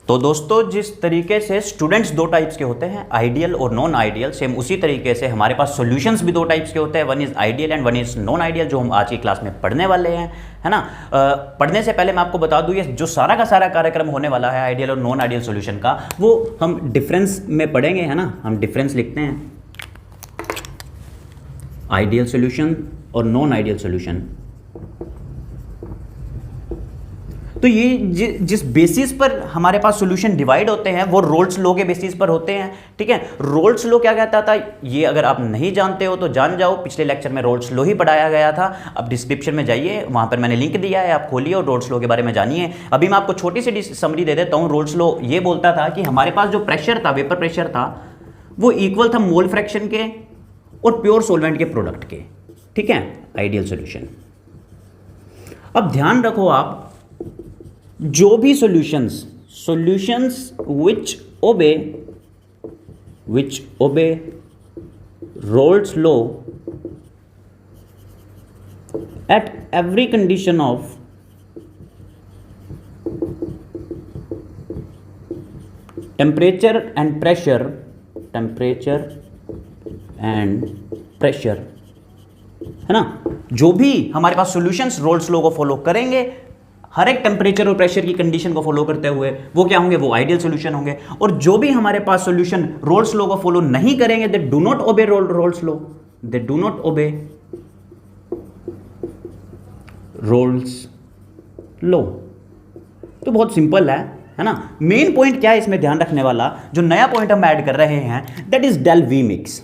तो दोस्तों जिस तरीके से स्टूडेंट्स दो टाइप्स के होते हैं, आइडियल और नॉन आइडियल, सेम उसी तरीके से हमारे पास सॉल्यूशंस भी दो टाइप्स के होते हैं, one is ideal and one is non ideal, जो हम आज की क्लास में पढ़ने वाले हैं, है ना। पढ़ने से पहले मैं आपको बता दूं, ये जो सारा का सारा कार्यक्रम होने वाला है आइडियल और नॉन आइडियल सॉल्यूशन का, वो हम डिफरेंस में पढ़ेंगे, है ना। हम डिफरेंस लिखते हैं, आइडियल सॉल्यूशन और नॉन आइडियल सॉल्यूशन। तो ये जिस बेसिस पर हमारे पास सॉल्यूशन डिवाइड होते हैं वो रोल्स लॉ के बेसिस पर होते हैं, ठीक है। रोल्स लॉ क्या कहता था, ये अगर आप नहीं जानते हो तो जान जाओ, पिछले लेक्चर में रोल्स लॉ ही पढ़ाया गया था। अब डिस्क्रिप्शन में जाइए, वहां पर मैंने लिंक दिया है, आप खोलिए और रोल्स लॉ के बारे में जानिए। अभी मैं आपको छोटी सी समरी दे देता हूँ। रोल्स लॉ ये बोलता था कि हमारे पास जो प्रेशर था, वेपर प्रेशर था, वो इक्वल था मोल फ्रैक्शन के और प्योर सोलवेंट के प्रोडक्ट के, ठीक है। Ideal solution. अब ध्यान रखो आप, जो भी solutions which obey Rolle's law at every condition of temperature and pressure, है ना। जो भी हमारे पास सॉल्यूशंस रोल्स लॉ को फॉलो करेंगे, हर एक टेम्परेचर और प्रेशर की कंडीशन को फॉलो करते हुए, वो क्या होंगे, वो आइडियल सॉल्यूशन होंगे। और जो भी हमारे पास सॉल्यूशन रोल्स लॉ को फॉलो नहीं करेंगे, they do not obey roles law, they do not obey roles law. तो बहुत सिंपल है ना। मेन पॉइंट क्या है इसमें ध्यान रखने वाला, जो नया पॉइंट हम ऐड कर रहे हैं, that is del V mix,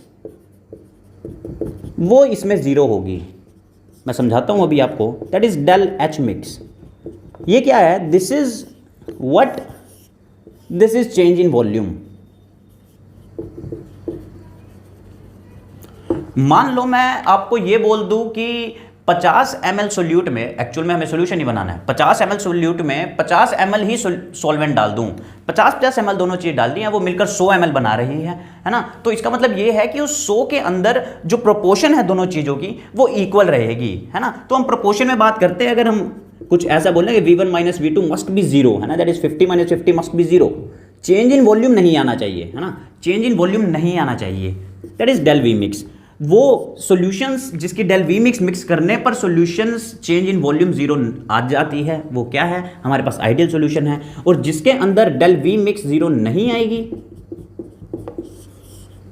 वो इसमें जीरो होगी। मैं समझाता हूं अभी आपको, that is del H mix. ये क्या है, this is change in volume. मान लो मैं आपको ये बोल दूं कि 50 ml सोल्यूट में, एक्चुअल में हमें सोल्यूशन ही बनाना है, 50 ml सोल्यूट में 50 ml ही सॉल्वेंट डाल दूं, 50 ml दोनों चीज डाल दी हैं, वो मिलकर 100 ml बना रही है ना। तो इसका मतलब ये है कि उस 100 के अंदर जो प्रोपोर्शन है दोनों चीजों की, वो इक्वल रहेगी, है ना। तो हम प्रोपोर्शन में बात करते हैं, अगर हम कुछ ऐसा बोलेंगे V1 minus V2 must be zero, है ना, that is 50 minus 50 must be zero. Change in volume नहीं आना चाहिए, है ना, चेंज इन वॉल्यूम नहीं आना चाहिए, that is del V mix. वो सॉल्यूशंस जिसकी डेल वी मिक्स करने पर solutions change in volume zero आ जाती है, वो क्या है, हमारे पास आइडियल सॉल्यूशन है। और जिसके अंदर डेल वी मिक्स जीरो नहीं आएगी,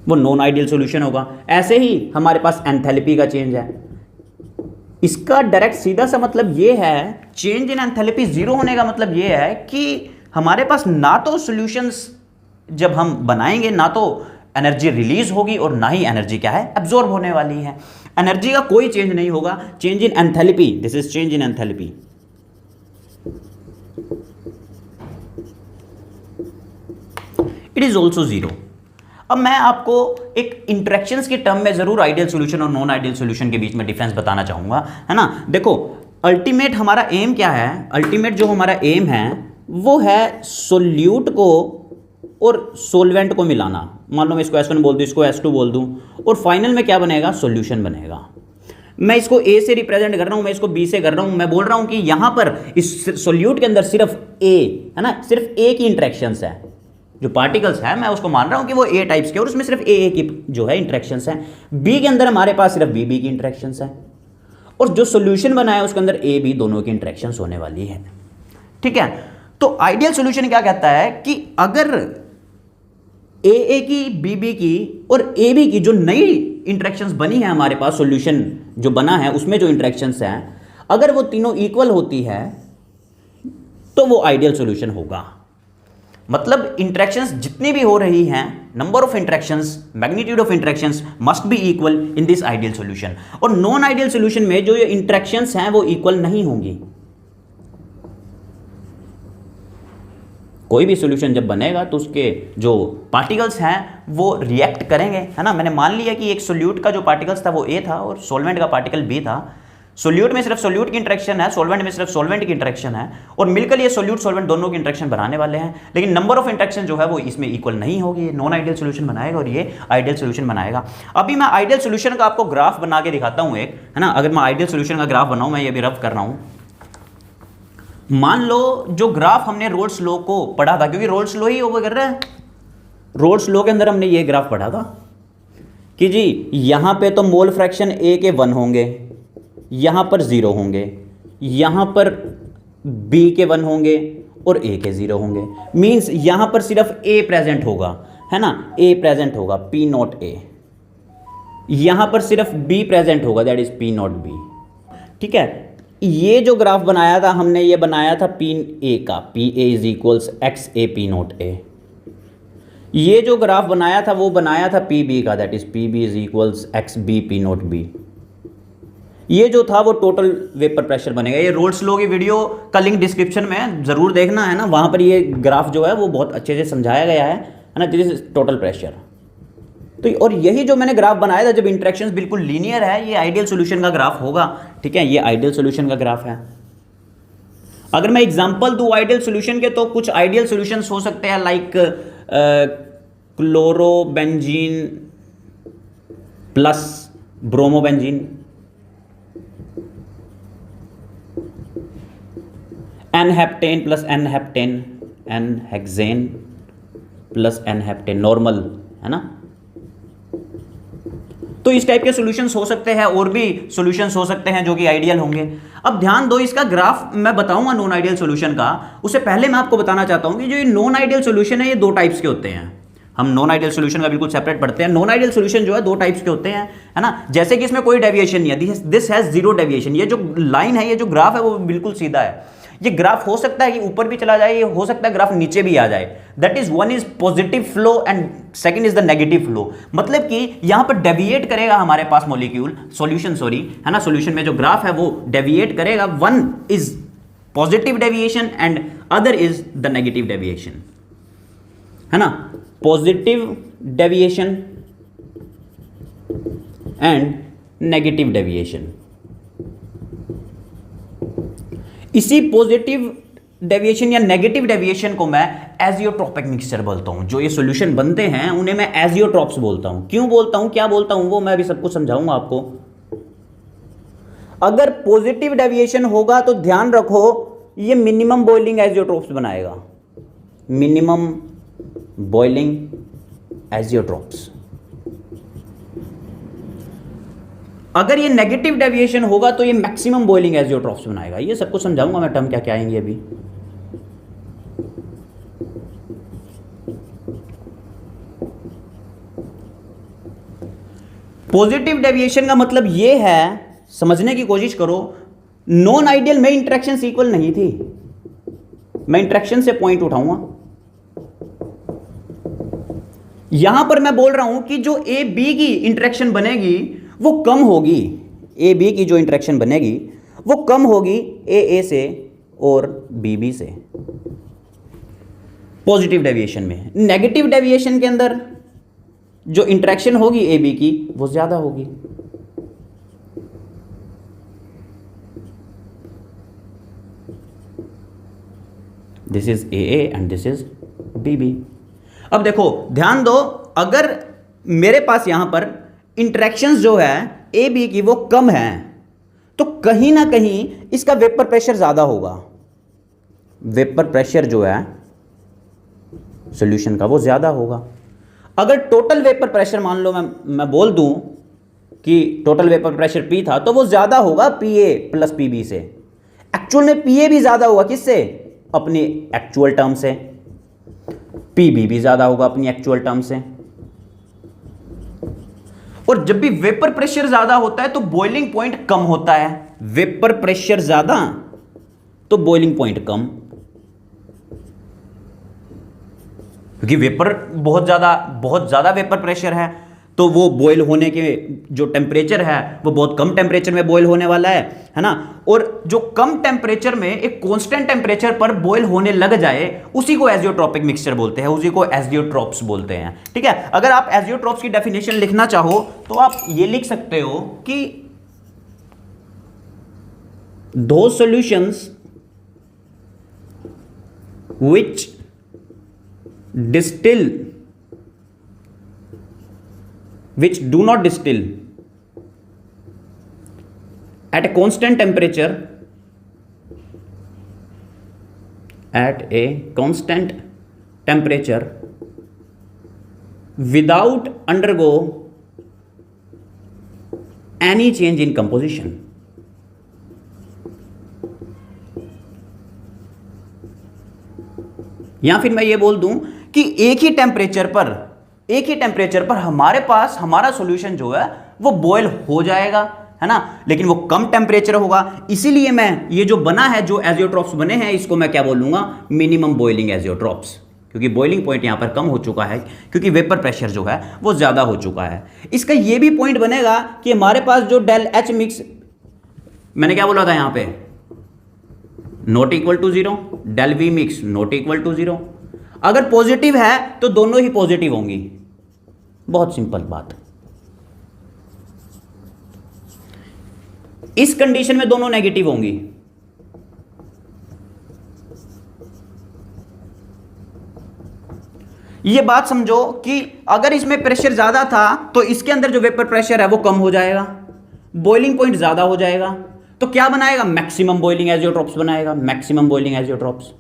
वो नॉन आइडियल सॉल्यूशन होगा। ऐसे ही हमारे पास एंथैल्पी का चेंज है, इसका डायरेक्ट सीधा सा मतलब ये है, चेंज इन एंथैल्पी जीरो होने का मतलब ये है कि हमारे पास ना तो सॉल्यूशंस जब हम बनाएंगे, ना तो एनर्जी रिलीज होगी और ना ही एनर्जी क्या है, एब्जॉर्ब होने वाली है। एनर्जी का कोई चेंज नहीं होगा, change in enthalpy, this is change in enthalpy. It is also zero. अब मैं आपको एक इंटरेक्शंस की टर्म में जरूर आइडियल सॉल्यूशन और नॉन आइडियल सॉल्यूशन के बीच में डिफरेंस बताना चाहूंगा, है ना। देखो, अल्टीमेट हमारा एम क्या है, अल्टीमेट जो हमारा एम है वो है सोल्यूट को और सोलवेंट को मिलाना। मान लो मैं इसको S1 बोल दूं, इसको S2 बोल दूं, और फाइनल में क्या बनेगा, सॉल्यूशन बनेगा। मैं इसको A से रिप्रेजेंट कर रहा हूं, मैं इसको B से कर रहा हूं। मैं बोल रहा हूं कि यहां पर इस सोल्यूट के अंदर सिर्फ A, है ना, सिर्फ A की इंटरेक्शंस है। जो पार्टिकल्स है मैं उसको मान रहा हूं कि वो A टाइप्स के, और उसमें सिर्फ A की जो है इंटरेक्शंस है। B के अंदर हमारे पास सिर्फ B की इंटरेक्शंस है, और जो सॉल्यूशन बना है उसके अंदर A B दोनों की इंटरेक्शंस होने वाली है, ठीक है। तो आइडियल सॉल्यूशन क्या कहता है कि अगर A की B की और AB की जो नई इंटरेक्शंस बनी है हमारे पास, सॉल्यूशन जो बना है उसमें जो इंटरेक्शंस हैं, अगर वो तीनों इक्वल होती है तो वो आइडियल सॉल्यूशन होगा। मतलब इंटरेक्शंस जितनी भी हो रही हैं, number of interactions, magnitude of interactions must be equal in this ideal solution. और नॉन आइडियल सॉल्यूशन में जो ये इंटरेक्शंस हैं वो इक्वल नहीं होंगी। कोई भी सॉल्यूशन जब बनेगा तो उसके जो पार्टिकल्स हैं वो रिएक्ट करेंगे, है ना। मैंने मान लिया कि एक सोल्यूट का जो पार्टिकल्स था वो A था और सॉल्वेंट का पार्टिकल B था। सोल्यूट में सिर्फ सोल्यूट की इंटरेक्शन है, सॉल्वेंट में सिर्फ सॉल्वेंट की इंटरेक्शन है, और मिलकर ये सोल्यूट सॉल्वेंट दोनों की इंटरेक्शन बनाने वाले हैं। लेकिन नंबर ऑफ इंटरेक्शन जो है वो इसमें इक्वल नहीं होगी। ये नॉन आइडियल सॉल्यूशन बनाएगा और ये आइडियल सॉल्यूशन बनाएगा। अभी मैं आइडियल सॉल्यूशन का आपको ग्राफ बना के दिखाता हूं एक, है ना। अगर मैं आइडियल सॉल्यूशन का ग्राफ बनाऊं, मैं ये भी रफ कर रहा हूं, मान लो जो ग्राफ हमने रोल्स लॉ को पढ़ा था, क्योंकि रोल्स लॉ ही ओवर कर रहा है, रोल्स लॉ के अंदर हमने ये ग्राफ पढ़ा था कि जी यहां पे तो मोल फ्रैक्शन ए के 1 होंगे, यहां पर 0 होंगे, यहां पर बी के 1 होंगे और ए के 0 होंगे। मींस यहां पर सिर्फ ए प्रेजेंट होगा, है ना, ए प्रेजेंट होगा, पी नॉट ए। यहां पर सिर्फ बी प्रेजेंट होगा, that is P naught B. ठीक है, ये जो ग्राफ बनाया था हमने, ये बनाया था पी ए का, P A is equals X A P naught A. ये जो ग्राफ बनाया था वो बनाया था पी बी का, that is P B is equals X B P naught B. ये जो था वो टोटल वेपर प्रेशर बनेगा। ये रोल्स लॉ की वीडियो का लिंक डिस्क्रिप्शन में है, जरूर देखना, है ना, वहां पर ये ग्राफ जो है वो बहुत अच्छे से समझाया गया है ना, दिस इज टोटल प्रेशर। तो और यही जो मैंने ग्राफ बनाया था, जब इंटरेक्शंस बिल्कुल लीनियर है, ये आइडियल सॉल्यूशन का ग्राफ होगा। ठीक है, ये आइडियल सॉल्यूशन का ग्राफ है। अगर मैं एग्जांपल दूं आइडियल सॉल्यूशन के, तो कुछ आइडियल सॉल्यूशंस हो सकते हैं like chlorobenzene plus bromobenzene, n heptane plus n heptane, n hexane plus n heptane, normal, है ना। तो इस टाइप के सॉल्यूशंस हो सकते हैं, और भी सॉल्यूशंस हो सकते हैं जो कि आइडियल होंगे। अब ध्यान दो, इसका ग्राफ मैं बताऊंगा नॉन आइडियल सॉल्यूशन का, उससे पहले मैं आपको बताना चाहता हूं कि जो ये नॉन आइडियल सॉल्यूशन है ये 2 टाइप्स के होते हैं। हम नॉन आइडियल सॉल्यूशन का बिल्कुल सेपरेट पढ़ते हैं। नॉन आइडियल सॉल्यूशन जो है 2 टाइप्स के होते हैं, है ना। जैसे कि इसमें कोई डेविएशन नहीं है, दिस हैज 0 डेविएशन। ये जो लाइन है, ये जो ग्राफ है वो बिल्कुल सीधा है। ये ग्राफ हो सकता है कि ऊपर भी चला जाए, ये हो सकता है ग्राफ नीचे भी आ जाए। That is, one is positive flow and second is the negative flow. मतलब कि यहां पर डेविएट करेगा हमारे पास मॉलिक्यूल, सॉल्यूशन सॉरी, है ना, सॉल्यूशन में जो ग्राफ है वो डेविएट करेगा। One is positive deviation and other is the negative deviation, है ना, positive deviation and negative deviation. इसी पॉजिटिव डेविएशन या नेगेटिव डेविएशन को मैं एजियोट्रॉपिक मिक्सचर बोलता हूं। जो ये सॉल्यूशन बनते हैं उन्हें मैं एजियोट्रॉप्स बोलता हूं। क्यों बोलता हूं, क्या बोलता हूं, वो मैं अभी सब कुछ समझाऊंगा आपको। अगर पॉजिटिव डेविएशन होगा तो ध्यान रखो, ये मिनिमम बॉइलिंग एजियोट्रॉप्स बनाएगा, मिनिमम बॉइलिंग एजियोट्रॉप्स। अगर ये नेगेटिव डेविएशन होगा तो ये मैक्सिमम बॉइलिंग एजियोट्रॉप्स बनाएगा। ये सब कुछ समझाऊंगा मैं, टर्म क्या क्या आएंगे अभी। पॉजिटिव डेविएशन का मतलब ये है, समझने की कोशिश करो, नॉन आइडियल में इंटरेक्शन इक्वल नहीं थी। मैं इंटरेक्शन से पॉइंट उठाऊंगा। यहां पर मैं बोल रहा हूं कि जो ए बी की इंटरेक्शन बनेगी वो कम होगी। ए बी की जो इंटरेक्शन बनेगी वो कम होगी ए से और बी बी से, पॉजिटिव डेविएशन में। नेगेटिव डेविएशन के अंदर जो इंटरेक्शन होगी ए बी की वो ज्यादा होगी। This is A and this is B B. अब देखो ध्यान दो, अगर मेरे पास यहां पर इंटरेक्शंस जो है ए बी की वो कम है, तो कहीं ना कहीं इसका वेपर प्रेशर ज्यादा होगा। वेपर प्रेशर जो है सॉल्यूशन का वो ज्यादा होगा। अगर टोटल वेपर प्रेशर मान लो मैं बोल दूं कि टोटल वेपर प्रेशर पी था, तो वो ज्यादा होगा P A plus P B से। एक्चुअल में पी ए भी ज्यादा होगा, किससे, अपनी एक्चुअल टर्म से। पी बी भी ज्यादा होगा अपनी एक्चुअल टर्म से। और जब भी वेपर प्रेशर ज्यादा होता है तो बॉइलिंग पॉइंट कम होता है। वेपर प्रेशर ज्यादा तो बॉइलिंग पॉइंट कम, क्योंकि वेपर बहुत ज्यादा वेपर प्रेशर है, तो वो बॉयल होने के जो टेम्परेचर है वो बहुत कम टेम्परेचर में बॉयल होने वाला है ना। और जो कम टेम्परेचर में एक कांस्टेंट टेम्परेचर पर बॉयल होने लग जाए, उसी को एजियोट्रॉपिक मिक्सचर बोलते हैं, उसी को एजियोट्रॉप्स बोलते हैं। ठीक है, अगर आप एजियोट्रॉप्स की डेफिनेशन लिखना चाहो तो आप ये लिख सकते हो कि those solutions which do not distill at a constant temperature at a constant temperature without undergo any change in composition. या फिर मैं ये बोल दूं कि एक ही टेम्परेचर पर हमारे पास हमारा सॉल्यूशन जो है वो बॉयल हो जाएगा, है ना, लेकिन वो कम टेम्परेचर होगा। इसीलिए मैं ये जो बना है, जो एजियोट्रॉप्स बने हैं, इसको मैं क्या बोलूंगा, मिनिमम बॉइलिंग एजियोट्रॉप्स, क्योंकि बॉइलिंग पॉइंट यहां पर कम हो चुका है, क्योंकि वेपर प्रेशर जो है वो ज्यादा हो चुका है। इसका ये भी पॉइंट बनेगा कि हमारे पास जो डेल एच मिक्स, मैंने क्या बोला था यहां पे, not equal to zero, del V mix not equal to zero. अगर पॉजिटिव है तो दोनों ही पॉजिटिव होंगी, बहुत सिंपल बात। इस कंडीशन में दोनों नेगेटिव होंगी। ये बात समझो कि अगर इसमें प्रेशर ज्यादा था तो इसके अंदर जो वेपर प्रेशर है वो कम हो जाएगा, बॉइलिंग पॉइंट ज्यादा हो जाएगा, तो क्या बनाएगा, मैक्सिमम बॉइलिंग एजियोट्रॉप्स बनाएगा, मैक्सिमम बॉइलिंग एजियोट्रॉप्स।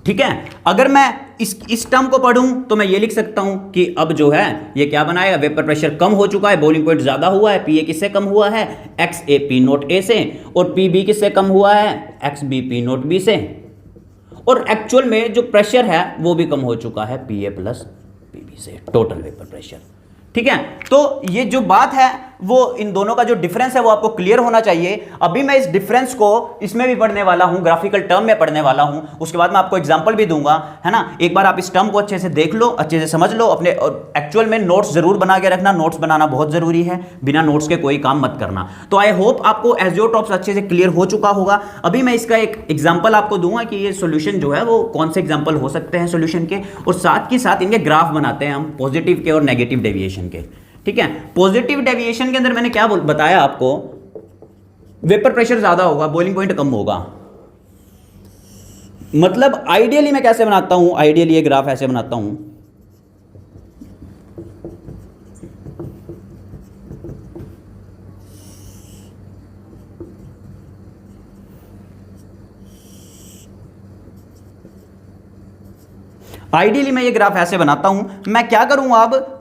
ठीक है, अगर मैं इस टर्म को पढ़ूं तो मैं ये लिख सकता हूं कि अब जो है ये क्या बनाएगा, वेपर प्रेशर कम हो चुका है, बॉइलिंग पॉइंट ज्यादा हुआ है, पी ए किससे कम हुआ है, X A P nought A से, और पी बी किससे कम हुआ है, X B P nought B से, और एक्चुअल में जो प्रेशर है वो भी कम हो चुका है P A plus P B से, टोटल वेपर प्रेशर। ठीक है, तो ये जो बात है वो इन दोनों का जो डिफरेंस है वो आपको क्लियर होना चाहिए। अभी मैं इस डिफरेंस को इसमें भी पढ़ने वाला हूं, ग्राफिकल टर्म में पढ़ने वाला हूं, उसके बाद मैं आपको एग्जांपल भी दूंगा, है ना। एक बार आप इस टर्म को अच्छे से देख लो, अच्छे से समझ लो, अपने एक्चुअल में नोट्स जरूर बना के रखना, नोट्स बनाना बहुत जरूरी है, बिना नोट्स के कोई काम मत करना। तो आई होप आपको एजियोट्रॉप्स अच्छे से क्लियर हो चुका होगा। अभी मैं इसका एक एग्जाम्पल आपको दूंगा कि ये सोल्यूशन जो है वो कौन से एग्जाम्पल हो सकते हैं सोल्यूशन के, और साथ ही साथ इनके ग्राफ बनाते हैं हम, पॉजिटिव के और नेगेटिव डेविएशन के। ठीक है, पॉजिटिव डेविएशन के अंदर मैंने क्या बताया आपको, वेपर प्रेशर ज्यादा होगा, बॉइलिंग पॉइंट कम होगा। मतलब आइडियली मैं कैसे बनाता हूं, आइडियली ये ग्राफ ऐसे बनाता हूं, आइडियली मैं ये ग्राफ ऐसे बनाता हूं। मैं क्या करूंगा, अब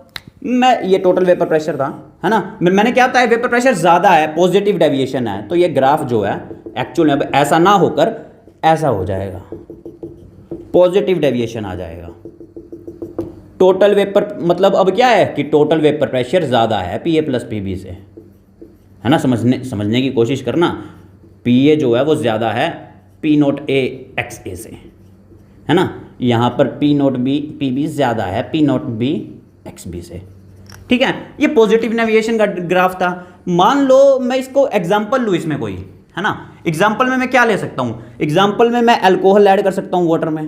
मैं, ये टोटल वेपर प्रेशर था, है ना, मैंने क्या बताया, वेपर प्रेशर ज्यादा है, पॉजिटिव डेविएशन है, तो ये ग्राफ जो है एक्चुअल में अब ऐसा ना होकर ऐसा हो जाएगा, पॉजिटिव डेविएशन आ जाएगा। टोटल वेपर मतलब अब क्या है कि टोटल वेपर प्रेशर ज्यादा है P A plus P B से, है ना, समझने की कोशिश करना। पी ए जो है वो ज्यादा है P nought A X A से, है ना, यहां पर P nought B P B ज्यादा है P nought B X B से। ठीक है, ये पॉजिटिव डेविएशन का ग्राफ था। मान लो मैं इसको एग्जांपल लूँ इसमें कोई, है ना, एग्जांपल में मैं क्या ले सकता हूं, एग्जांपल में मैं अल्कोहल ऐड कर सकता हूं वाटर में,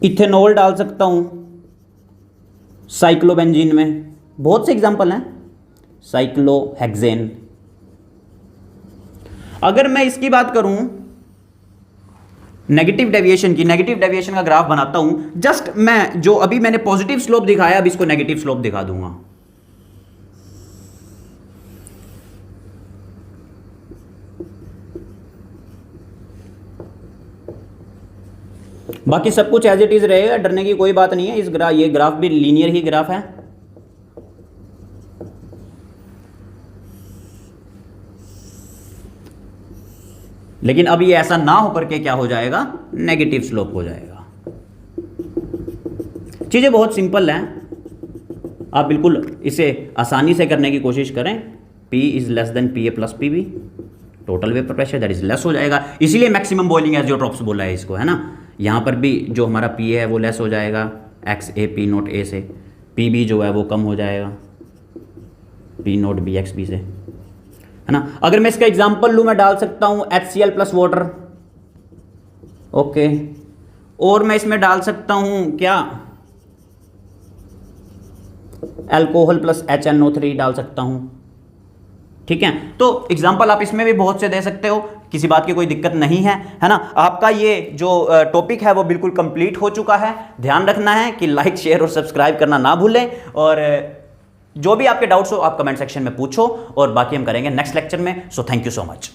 इथेनॉल डाल सकता हूं साइक्लोबेंजीन में, बहुत से एग्जांपल हैं, साइक्लोहेक्सेन। अगर मैं इसकी बात करूं नेगेटिव डेविएशन की, नेगेटिव डेविएशन का ग्राफ बनाता हूं, जस्ट मैं जो अभी मैंने पॉजिटिव स्लोप दिखाया अब इसको नेगेटिव स्लोप दिखा दूंगा। बाकी सब कुछ एज इट इज रहेगा, डरने की कोई बात नहीं है। ये ग्राफ भी लीनियर ही ग्राफ है। लेकिन अब ये ऐसा ना होकर के क्या हो जाएगा, नेगेटिव स्लोप हो जाएगा। चीजें बहुत सिंपल हैं, आप बिल्कुल इसे आसानी से करने की कोशिश करें। P is less than P A plus P B, total vapour pressure that is less हो जाएगा, इसीलिए मैक्सिमम बॉइलिंग एजियोट्रॉप्स बोला है इसको, है ना। यहां पर भी जो हमारा पी ए है वो लेस हो जाएगा X A P nought A से, पी बी जो है वो कम हो जाएगा P nought B X B से, है ना। अगर मैं इसका एग्जांपल लूं, मैं डाल सकता हूं HCl प्लस वाटर, ओके, और मैं इसमें डाल सकता हूं क्या, अल्कोहल प्लस HNO3 डाल सकता हूं। ठीक है, तो एग्जांपल आप इसमें भी बहुत से दे सकते हो। किसी बात की कोई दिक्कत नहीं है ना। आपका ये जो टॉपिक है वो बिल्कुल कंप्लीट हो चुका है। ध्यान रखना है कि लाइक शेयर और सब्सक्राइब करना ना भूलें, और जो भी आपके डाउट्स हो आप कमेंट सेक्शन में पूछो, और बाकी हम करेंगे नेक्स्ट लेक्चर में। So thank you so much.